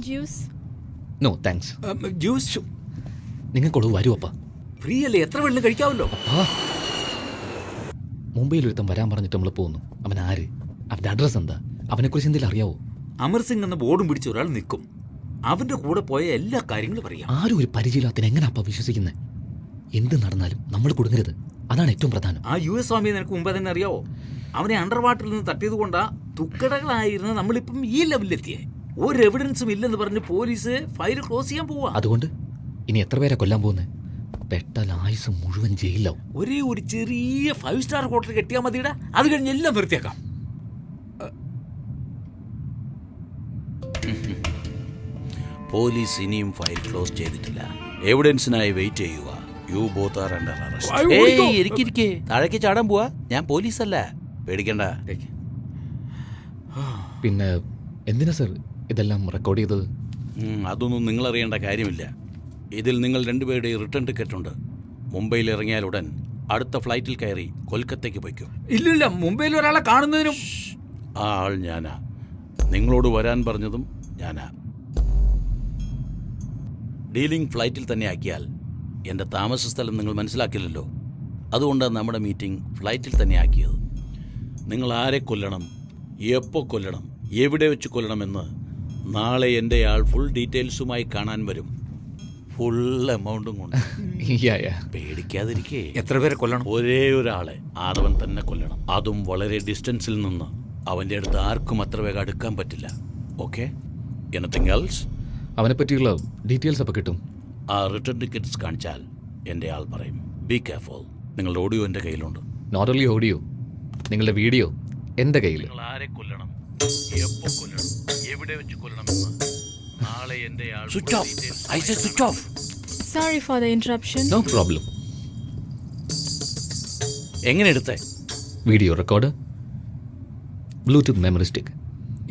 Juice? No thanks. Juice നിങ്ങൾക്കുള്ളത് വരൂ അപ്പ. ഫ്രീ അല്ലേ, എത്ര വെള്ളം കഴിക്കാമല്ലോ. മുംബൈയിൽ ഒരുത്തം വരാൻ പറഞ്ഞിട്ട് നമ്മൾ പോകുന്നു. അവൻ ആര്? അവൻ്റെ അഡ്രസ്സ് എന്താ? അവനെക്കുറിച്ച് എന്തെങ്കിലും അറിയാവോ? അമർ സിംഗ് എന്ന ബോർഡും പിടിച്ച ഒരാൾ നിൽക്കും. അവന്റെ കൂടെ പോയ എല്ലാ കാര്യങ്ങളും അറിയാം. ആരും ഒരു പരിചയമില്ലാത്തതിന് എങ്ങനെ അപ്പ വിശ്വസിക്കുന്നത്? എന്ത് നടന്നാലും നമ്മൾ കൊടുങ്ങരുത്, അതാണ് ഏറ്റവും പ്രധാനം. ആ US സ്വാമിയെ നിനക്ക് മുമ്പേ തന്നെ അറിയാവോ? അവനെ അണ്ടർ വാട്ടറിൽ നിന്ന് തട്ടിയത് കൊണ്ടാ തുക്കടകളായിരുന്ന നമ്മളിപ്പം ഈ ലെവലിലെത്തിയേ. ഒരു എവിഡൻസും ഇല്ലെന്ന് പറഞ്ഞ് പോലീസ് ഫയൽ ക്ലോസ് ചെയ്യാൻ പോവാ. അതുകൊണ്ട് ഇനി എത്ര പേരെ കൊല്ലാൻ പോകുന്നത്? പെട്ടാൽ ആയുസ് മുഴുവൻ ജയിലാവും. ഒരേ ഒരു ചെറിയ 5 സ്റ്റാർ ഹോട്ടൽ കെട്ടിയാൽ മതിയുടെ, അത് കഴിഞ്ഞ് എല്ലാം നിർത്തിയേക്കാം. പോലീസ് ഇനിയും ഫയൽ ക്ലോസ് ചെയ്തിട്ടില്ല. എവിഡൻസിനായി വെയിറ്റ് ചെയ്യുക. You both are under arrest. ഇരിക്കിരിക്കെ താഴേക്ക് ചാടാൻ പോവാ. ഞാൻ പോലീസല്ല, പേടിക്കണ്ട. പിന്നെ എന്തിനാ സർ ഇതെല്ലാം റെക്കോർഡ് ചെയ്തത്? അതൊന്നും നിങ്ങൾ അറിയേണ്ട കാര്യമില്ല. ഇതിൽ നിങ്ങൾ രണ്ടുപേരുടെ റിട്ടേൺ ടിക്കറ്റ് ഉണ്ട്. മുംബൈയിൽ ഇറങ്ങിയാൽ ഉടൻ അടുത്ത ഫ്ലൈറ്റിൽ കയറി കൊൽക്കത്തയ്ക്ക് പോയിക്കും. ഇല്ലില്ല, മുംബൈയിൽ ഒരാളെ കാണുന്നതിനും. ആ ആൾ ഞാനാ. നിങ്ങളോട് വരാൻ പറഞ്ഞതും ഞാനാ. ഡീലിംഗ് ഫ്ലൈറ്റിൽ തന്നെ ആക്കിയാൽ എൻ്റെ താമസ സ്ഥലം നിങ്ങൾ മനസ്സിലാക്കില്ലല്ലോ. അതുകൊണ്ടാണ് നമ്മുടെ മീറ്റിംഗ് ഫ്ലൈറ്റിൽ തന്നെ ആക്കിയത്. നിങ്ങൾ ആരെ കൊല്ലണം, എപ്പോൾ കൊല്ലണം, എവിടെ വെച്ച് കൊല്ലണമെന്ന് നാളെ എൻ്റെ ആൾ ഫുൾ ഡീറ്റെയിൽസുമായി കാണാൻ വരും. ഫുൾ എമൗണ്ടും കൊണ്ട്. പേടിക്കാതിരിക്കേ. എത്ര പേരെ കൊല്ലണം? ഒരേ ഒരാളെ, ആദവൻ തന്നെ കൊല്ലണം. അതും വളരെ ഡിസ്റ്റൻസിൽ നിന്ന്. അവൻ്റെ അടുത്ത് ആർക്കും അത്ര വേഗം അടുക്കാൻ പറ്റില്ല. ഓക്കെ? Anything else? അവനെ പറ്റിയുള്ള ഡീറ്റെയിൽസ് അപ്പോൾ കിട്ടും. ആ റിട്ടേൺ ടിക്കറ്റ്സ് കാണിച്ചാൽ എൻ്റെ ആൾ പറയും. Be careful. നിങ്ങളുടെ ഓഡിയോ എൻ്റെ കയ്യിലുണ്ട്. നോട്ട് ഓൺലി ഓഡിയോ, നിങ്ങളുടെ വീഡിയോ എൻ്റെ കയ്യിൽ. നിങ്ങൾ ആരെ കൊല്ലണം, എപ്പോൾ കൊല്ലണം, എവിടെ വെച്ച് കൊല്ലണമെന്ന് നാളെ എൻ്റെ ആൾ. Switch off. I say switch off. Sorry for the interruption. No problem. എങ്ങനെ എടുത്തേ? Video record, bluetooth memory stick.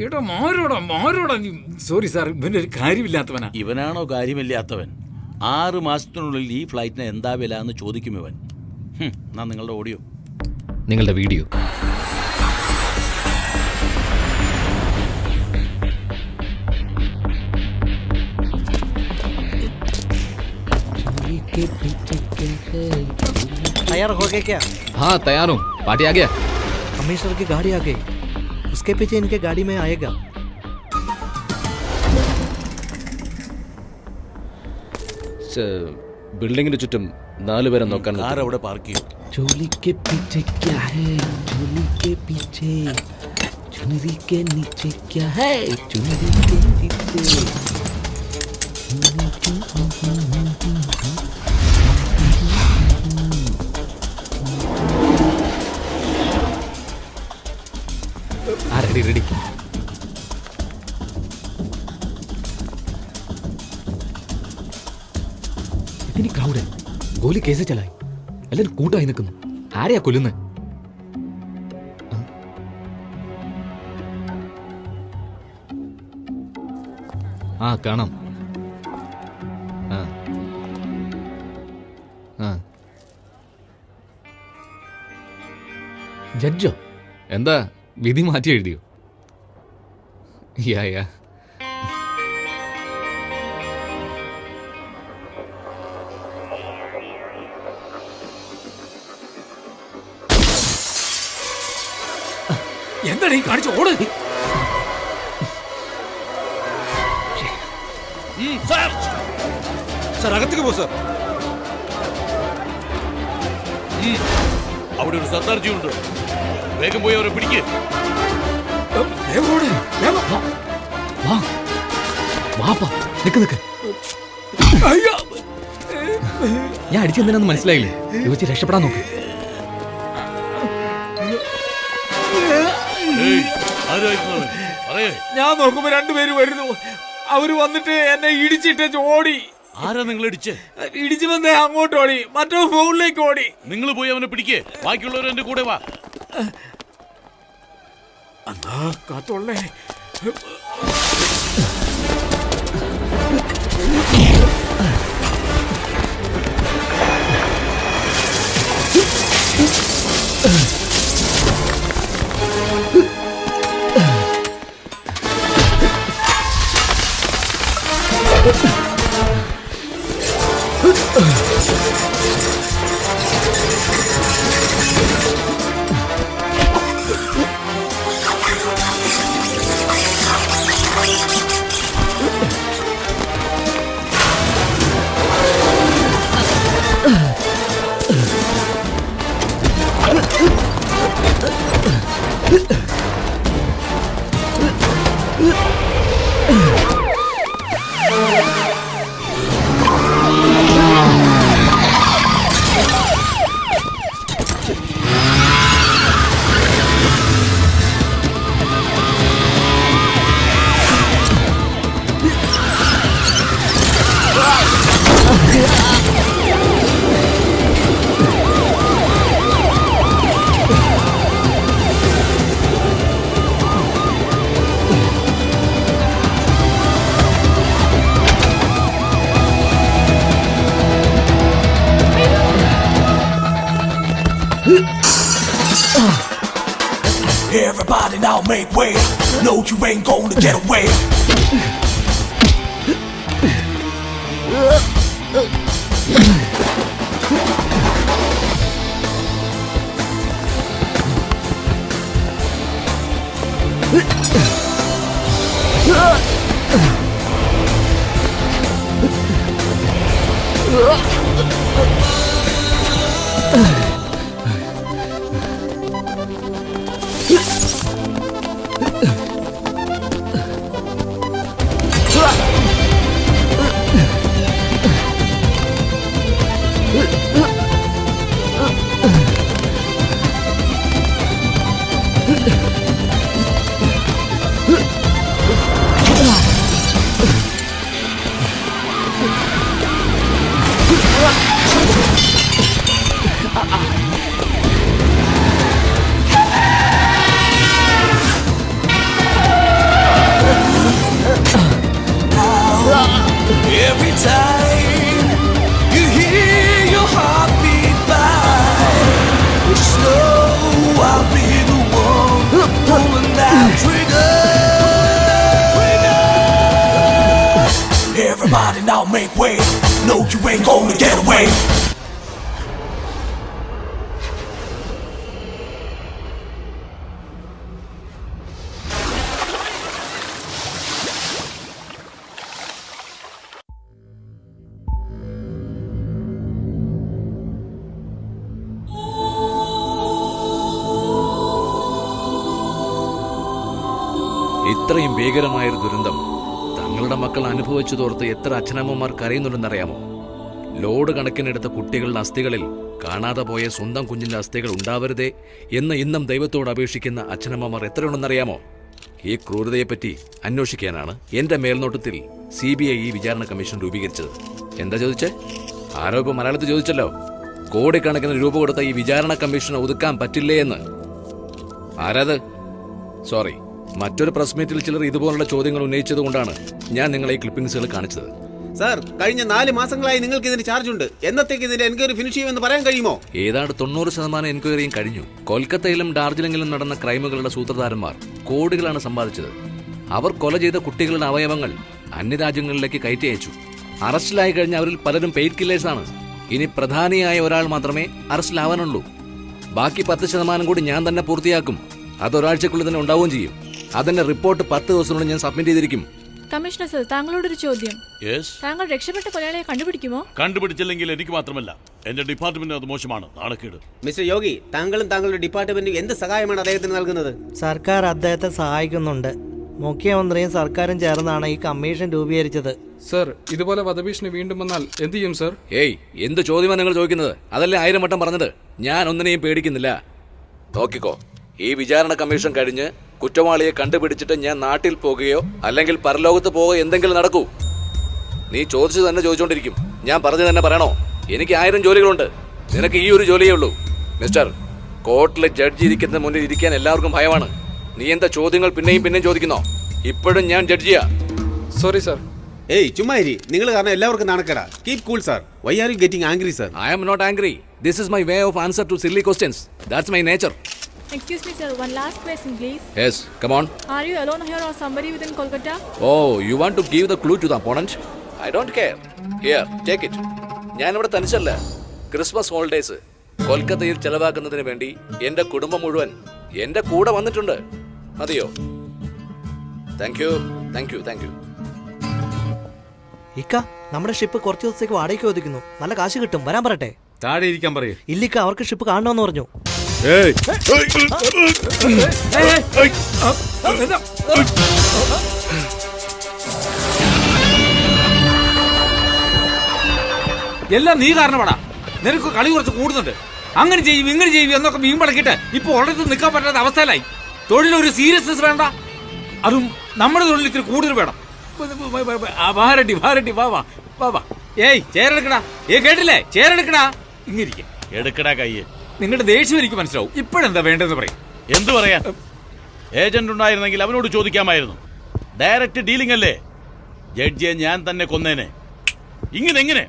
എടാ മാരോടാ. സോറി സാർ, ഇവന്റെ ഒരു കാര്യമില്ലാത്തവനാ. ഇവനാണോ കാര്യമില്ലാത്തവൻ? 6 മാസത്തിനുള്ളിൽ ഈ ഫ്ലൈറ്റിന് എന്താ വില എന്ന് ചോദിക്കും ഇവൻ. എന്നാ നിങ്ങളുടെ ഓഡിയോ, നിങ്ങളുടെ വീഡിയോ. तैयार हो गए क्या? हाँ तैयार हूँ, पार्टी आ गया. कमिश्नर की गाड़ी आ गई, उसके पीछे इनके गाड़ी में आएगा. ബിൽഡിങ്ങിന് ചുറ്റും 4 പേരെ നോക്കാൻ. കാർ അവിടെ പാർക്ക് ചെയ്യും. चोली के पीछे क्या है? चोली के पीछे चुनरी के नीचे क्या है? चुनरी के नीचे. रेडी. इतनी क्राउड है, गोली कैसे चलाई? എല്ലാരും കൂട്ടായി നിൽക്കുന്നു. ആരെയാ കൊല്ലുന്നത്? ആ കാണാം. ജഡ്ജോ? എന്താ വിധി മാറ്റി എഴുതിയോ? യാ എന്താണ് ഈ കാണിച്ച് ഓട്? സാർ അകത്തേക്ക് പോ സാർ. അവിടെ ഒരു സർദാർജി ഉണ്ട്, വേഗം പോയി അവരെ പിടിക്ക്. നിക്ക്. ഞാൻ അടിച്ചെന്തിനാന്ന് മനസ്സിലായില്ലേ? ഇത് വെച്ച് രക്ഷപ്പെടാൻ നോക്ക്. ഞാൻ നോക്കുമ്പോ 2 പേര് വരുന്നു. അവര് വന്നിട്ട് എന്നെ ഇടിച്ചിട്ട് ഓടി. ആരാ നിങ്ങൾ ഇടിച്ചു വന്നേ അങ്ങോട്ട് ഓടി, മറ്റോ ഫോണിലേക്ക് ഓടി. നിങ്ങൾ പോയി അവനെ പിടിക്കേ, ബാക്കിയുള്ളവർ എന്റെ കൂടെ വാ. എന്താ കാത്തോളേ? Everybody now make way. No, you ain't gonna get away. Every time you hear your heartbeat by, just know I'll be the one pulling that trigger. Everybody now make way. No, you ain't gonna get away. ഇത്രയും ഭീകരമായൊരു ദുരന്തം തങ്ങളുടെ മക്കൾ അനുഭവിച്ചതോർത്ത് എത്ര അച്ഛനമ്മമാർ കരയുന്നുണ്ടെന്നറിയാമോ? Load കണക്കിനെടുത്ത കുട്ടികളുടെ അസ്ഥികളിൽ കാണാതെ പോയ സ്വന്തം കുഞ്ഞിന്റെ അസ്ഥികൾ ഉണ്ടാവരുതേ എന്ന് ഇന്നും ദൈവത്തോട് അപേക്ഷിക്കുന്ന അച്ഛനമ്മമാർ എത്രയുണ്ടെന്നറിയാമോ? ഈ ക്രൂരതയെപ്പറ്റി അന്വേഷിക്കാനാണ് എന്റെ മേൽനോട്ടത്തിൽ CBI ഈ വിചാരണ കമ്മീഷൻ രൂപീകരിച്ചത്. എന്താ ചോദിച്ചേ? ആരോ ഇപ്പൊ മലയാളത്തിൽ ചോദിച്ചല്ലോ, കോടിക്കണക്കിന് രൂപ കൊടുത്ത ഈ വിചാരണ കമ്മീഷനെ ഒതുക്കാൻ പറ്റില്ലേ എന്ന്. ആരാത്? സോറി, മറ്റൊരു പ്രസ് മീറ്റിൽ ചിലർ ഇതുപോലുള്ള ചോദ്യങ്ങൾ ഉന്നയിച്ചതുകൊണ്ടാണ് ഞാൻ നിങ്ങളെ ഈ ക്ലിപ്പിംഗ്സുകൾ കാണിച്ചത്. സാർ, കഴിഞ്ഞ 4 മാസങ്ങളായി നിങ്ങൾക്ക് ഇതിന് ചാർജ് ഉണ്ട്. എന്നത്തേക്ക് ഇതിന്റെ എൻക്വയറി ഫിനിഷ് ചെയ്യുമെന്ന് പറയാൻ കഴിയുമോ? ഏതാണ്ട് 90% എൻക്വയറിയും കഴിഞ്ഞു. കൊൽക്കത്തയിലും ഡാർജിലിംഗിലും നടന്ന ക്രൈമുകളുടെ സൂത്രധാരന്മാർ കോടികളാണ് സമ്പാദിച്ചത്. അവർ കൊല ചെയ്ത കുട്ടികളുടെ അവയവങ്ങൾ അന്യരാജ്യങ്ങളിലേക്ക് കയറ്റി അയച്ചു. അറസ്റ്റിലായി കഴിഞ്ഞ അവരിൽ പലരും പെയ്ഡ് കില്ലേഴ്സാണ്. ഇനി പ്രധാനിയായ ഒരാൾ മാത്രമേ അറസ്റ്റിലാവാനുള്ളൂ. ബാക്കി 10% കൂടി ഞാൻ തന്നെ പൂർത്തിയാക്കും. അതൊരാഴ്ചക്കുള്ളിൽ തന്നെ ഉണ്ടാവുകയും ചെയ്യും. അതിന്റെ റിപ്പോർട്ട് 10 ദിവസത്തിനുള്ളിൽ ഞാൻ സബ്മിറ്റ് ചെയ്തിരിക്കും. കമ്മീഷണർ സർ, താങ്കളോടൊരു ചോദ്യം. താങ്കൾ രക്ഷപ്പെട്ട കൊലയാളിയെ കണ്ടുപിടിക്കുമോ? കണ്ടുപിടിച്ചില്ലെങ്കിൽ എനിക്ക് മാത്രമല്ല, എന്റെ ഡിപ്പാർട്ട്മെന്റ് അത് മോശമാണ്, നാണക്കേട്. മിസ്റ്റർ യോഗി, താങ്കളും താങ്കളുടെ ഡിപ്പാർട്ട്മെന്റും എന്ത് സഹായമാണ് അദ്ദേഹത്തിന് നൽകുന്നത്? സർക്കാർ അദ്ദേഹത്തെ സഹായിക്കുന്നുണ്ട്. മുഖ്യമന്ത്രിയും സർക്കാരും ചേർന്നാണ് ഈ കമ്മീഷൻ രൂപീകരിച്ചത്. സർ, ഇതുപോലെ വധഭീഷണി വീണ്ടും വന്നാൽ എന്ത് ചെയ്യും സർ? ഏയ്, എന്ത് ചോദ്യമാണ് നിങ്ങൾ ചോദിക്കുന്നത്? അതല്ലേ 1000 വട്ടം പറഞ്ഞത്. ഞാൻ ഒന്നിനെയും പേടിക്കുന്നില്ല. നോക്കിക്കോ, ഈ വിചാരണ കമ്മീഷൻ കഴിഞ്ഞ് കുറ്റവാളിയെ കണ്ടുപിടിച്ചിട്ട് ഞാൻ നാട്ടിൽ പോകുകയോ അല്ലെങ്കിൽ പരലോകത്ത് പോകുകയോ എന്തെങ്കിലും നടക്കൂ. നീ ചോദിച്ചു തന്നെ ചോദിച്ചോണ്ടിരിക്കും. ഞാൻ പറഞ്ഞു തന്നെ പറയണോ? എനിക്ക് 1000 ജോലികളുണ്ട്. നിനക്ക് ഈ ഒരു ജോലിയേ ഉള്ളൂ. മിസ്റ്റർ, കോർട്ടിലെ ജഡ്ജി ഇരിക്കുന്ന മുന്നിൽ ഇരിക്കാൻ എല്ലാവർക്കും ഭയമാണ്. നീ എന്താ ചോദ്യങ്ങൾ പിന്നെയും ചോദിക്കുന്നോ? ഇപ്പോഴും ഞാൻ ജഡ്ജിയാ. Sorry sir. ഏയ്, ചുമ്മാരി. നിങ്ങൾ കാരണം എല്ലാവർക്കും നാണക്കേടാ. Keep cool sir. Why are you getting angry sir? I am not angry. This is my way of answer to silly questions. That's my nature. Excuse me sir, one last question please. Yes, come on. Are you alone here or somebody within Kolkata? Oh, you want to give the clue to the opponent? I don't care. Here, take it. ഞാനിവിടെ തനിച്ചല്ല. Christmas holidays കൊൽക്കത്തയിൽ ചെലവാക്കുന്നതിന് വേണ്ടി എന്റെ കുടുംബം മുഴുവൻ എന്റെ കൂടെ വന്നിട്ടുണ്ട്. മതിയോ? Thank you, thank you, thank you. ഇക്ക, നമ്മുടെ ഷിപ്പ് കുറച്ച് ദിവസത്തേക്ക് വാടകയ്ക്ക് ഒതുക്കുന്നു. നല്ല കാശ് കിട്ടും. വരാൻ പറയട്ടെ? താഴെ ഇരിക്കാൻ പറയൂ. ഇല്ലിക്ക, അവർക്ക് ഷിപ്പ് കാണണമെന്ന് പറഞ്ഞു. എല്ലാം നീ കാരണമാടാ. നിനക്ക് കളി കുറച്ച് കൂടുന്നുണ്ട്. അങ്ങനെ ചെയ്യും ഇങ്ങനെ ചെയ്യും എന്നൊക്കെ മീൻ പടക്കിട്ട് ഇപ്പൊ ഉടനെ നിൽക്കാൻ പറ്റാത്ത അവസ്ഥയിലായി. തൊഴിലൊരു സീരിയസ്നെസ് വേണ്ട, അതും നമ്മുടെ തൊഴിൽ ഇത്തിരി കൂടുതൽ വേണം. വാരണ്ടി വാരണ്ടി വാ വാ വാ വാ. ഏയ് ചേരെടുക്കടാ. കേട്ടില്ലേ? ചേരെടുക്കടാ. ഇങ്ങിരിക്കെ എടുക്കടാ കയ്യെ. നിങ്ങളുടെ ദേഷ്യം എനിക്ക് മനസ്സിലാവും. ഇപ്പോഴെന്താ വേണ്ടെന്ന് പറയും. എന്തു പറയാൻ? ഏജന്റ് ഉണ്ടായിരുന്നെങ്കിൽ അവനോട് ചോദിക്കാമായിരുന്നു. ഡയറക്റ്റ് ഡീലിംഗ് അല്ലേ? ജഡ്ജിയെ ഞാൻ തന്നെ കൊന്നേനെ. ഇങ്ങനെ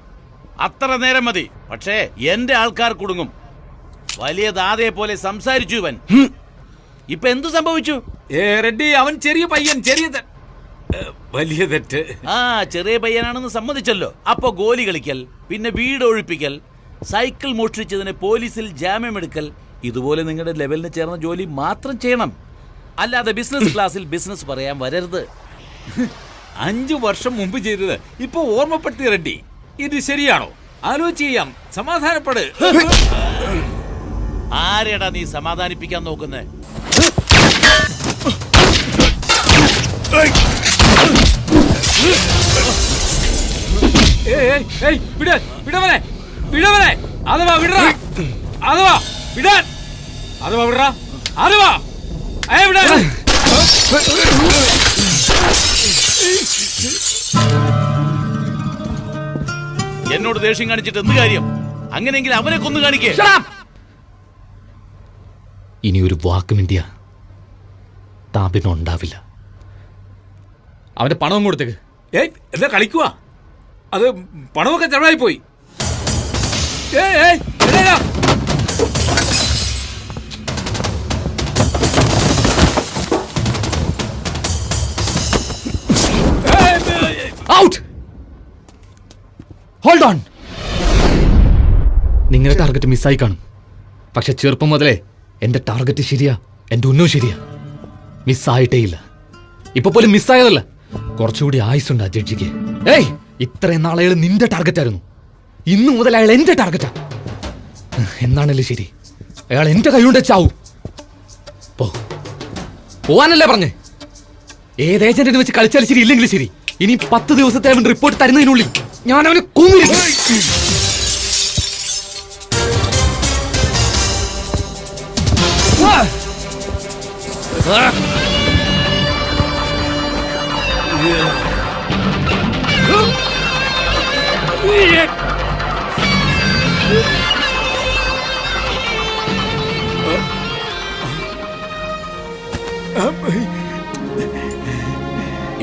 അത്ര നേരം മതി. പക്ഷേ എന്റെ ആൾക്കാർ കുടുങ്ങും. വലിയ ദാതയെ പോലെ സംസാരിച്ചു ഇവൻ. ഇപ്പൊ എന്തു സംഭവിച്ചു? റെഡ്ഡി, അവൻ ചെറിയ പയ്യൻ. വലിയ തെറ്റ്. ചെറിയ പയ്യനാണെന്ന് സമ്മതിച്ചല്ലോ. അപ്പൊ ഗോലി കളിക്കൽ, പിന്നെ വീട് ഒഴിപ്പിക്കൽ, സൈക്കിൾ മോഷ്ടിച്ചതിന് പോലീസിൽ ജാമ്യമെടുക്കൽ, ഇതുപോലെ നിങ്ങളുടെ ലെവലിന് ചേർന്ന ജോലി മാത്രം ചെയ്യണം. അല്ലാതെ ബിസിനസ് ക്ലാസ്സിൽ ബിസിനസ് പറയാൻ വരരുത്. 5 വർഷം മുമ്പ് ചെയ്തത് ഇപ്പൊ ഓർമ്മപ്പെടുത്തി റെഡ്ഡി. ഇത് ശരിയാണോ? ആലോചിച്ച് ചെയ്യാം. സമാധാനപ്പെട്. ആരെടാ നീ സമാധാനിപ്പിക്കാൻ നോക്കുന്നേ? വിടവനെ വിടവനെ. അഥവാ വിടറാ. അഥവാ വിടാൻ. അഥവാ വിടറാ. അഥവാ വിടാ. എന്നോട് ദേഷ്യം കാണിച്ചിട്ട് എന്ത് കാര്യം? അങ്ങനെയെങ്കിൽ അവനെ കൊന്നു കാണിക്കേ. ഇനി ഒരു വാക്ക് മിണ്ടിയ താപിനുണ്ടാവില്ല. അവന്റെ പണവും കൊടുത്തേക്ക്. എന്താ കളിക്കുക? അത് പണമൊക്കെ ചെലവായി പോയി. ഔട്ട്. Hold on. നിങ്ങളുടെ ടാർഗറ്റ് മിസ്സായി കാണും. പക്ഷെ ചെറുപ്പം മുതലേ എന്റെ ടാർഗറ്റ് ശരിയാ, എന്റെ ഉന്നവും ശരിയാ. മിസ്സായിട്ടേ ഇല്ല. ഇപ്പൊ പോലും മിസ്സായതല്ല. കുറച്ചുകൂടി ആയുസുണ്ട് ആ ജഡ്ജിക്ക്. ഇത്രയും നാളെ അയാൾ നിന്റെ ടാർഗറ്റ് ആയിരുന്നു. ഇന്നു മുതൽ അയാൾ എന്റെ ടാർഗറ്റാ. എന്നാണല്ലേ ശരി. അയാൾ എന്റെ കൈകൊണ്ട് ചാവൂ. പോവാനല്ലേ പറഞ്ഞേ? ഏത് ഏജന്റിനെ വെച്ച് കളിച്ചാലും ശരി, ഇല്ലെങ്കിൽ ശരി, ഇനി 10 ദിവസത്തെ അവൻ റിപ്പോർട്ട് തരുന്നതിനുള്ളിൽ ഞാൻ അവനെ കൊന്നിരിക്കും.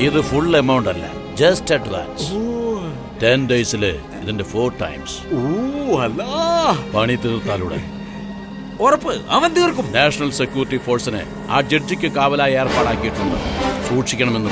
ഇത് ഫുൾ എമൗണ്ട് അല്ല, ജസ്റ്റ് അഡ്വാൻസ്. 10 ഡേയ്സില് ഇതിന്റെ 4 ടൈംസ്. പണി തീർത്താലുടൻ ഉറപ്പ് അവൻ തീർക്കും. നാഷണൽ സെക്യൂരിറ്റി ഫോഴ്സിനെ ആ ജഡ്ജിക്ക് കാവലായി ഏർപ്പാടാക്കിയിട്ടുണ്ട്. സൂക്ഷിക്കണമെന്ന്.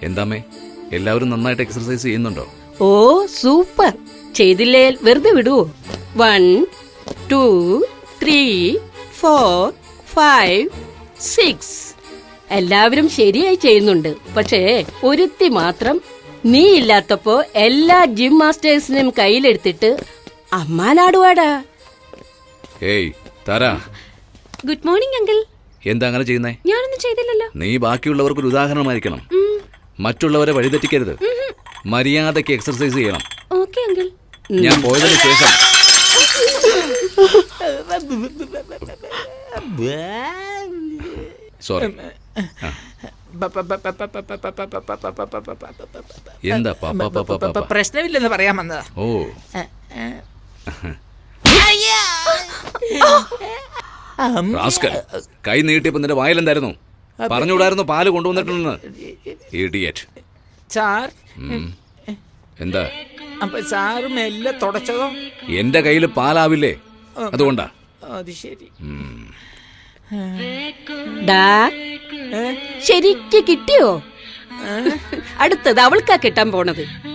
എന്താമേ, എല്ലാവരും നന്നായിട്ട് എക്സർസൈസ് ചെയ്യുന്നുണ്ടോ? ഓ സൂപ്പർ. ചെയ്തില്ലേ വെറുതെ വിടുവോ? 1 2 3 4 5 6 എല്ലാവരും ശരിയായി ചെയ്യുന്നുണ്ട്. പക്ഷേ ഒരുത്തി മാത്രം നീ ഇല്ലാത്തപ്പോ എല്ലാ ജിം മാസ്റ്റേഴ്സിനെയും കയ്യിലെടുത്തിട്ട് അമ്മാനാടുവാടാ. ഏയ് താര, ഗുഡ് മോർണിംഗ് അങ്കിൾ. എന്താ അങ്ങനെ ചെയ്യുന്നേ? ഞാനൊന്നും ചെയ്തില്ലല്ലോ. നീ ബാക്കിയുള്ളവർക്കൊരു ഉദാഹരണമായിരിക്കണം. മറ്റുള്ളവരെ വഴിതെറ്റിക്കരുത്. മര്യാദയ്ക്ക് എക്സർസൈസ് ചെയ്യണം. Okay uncle. ഞാൻ പോയതിനു ശേഷം സോറി. എന്താ പ്രശ്നമില്ലെന്ന് പറയാൻ വന്നതാ. ഓ, റാസ്കൽ, കൈ നീട്ടിയപ്പോ നിന്റെ വായിലെന്തായിരുന്നു? പറഞ്ഞുകൂടായിരുന്നു പാല് കൊണ്ടുവന്നിട്ടുണ്ടെന്ന്. ഇഡിയറ്റ്. സാർ, എന്താ? അപ്പൊ സാറ് മെല്ലെ തുടച്ചതോ? എന്റെ കയ്യിൽ പാലാവില്ലേ, അതുകൊണ്ടാ. അത് ശരി. ഡാ, ശരിക്ക് കിട്ടിയോ? അടുത്തത് അവൾക്കാ കിട്ടാൻ പോണത്.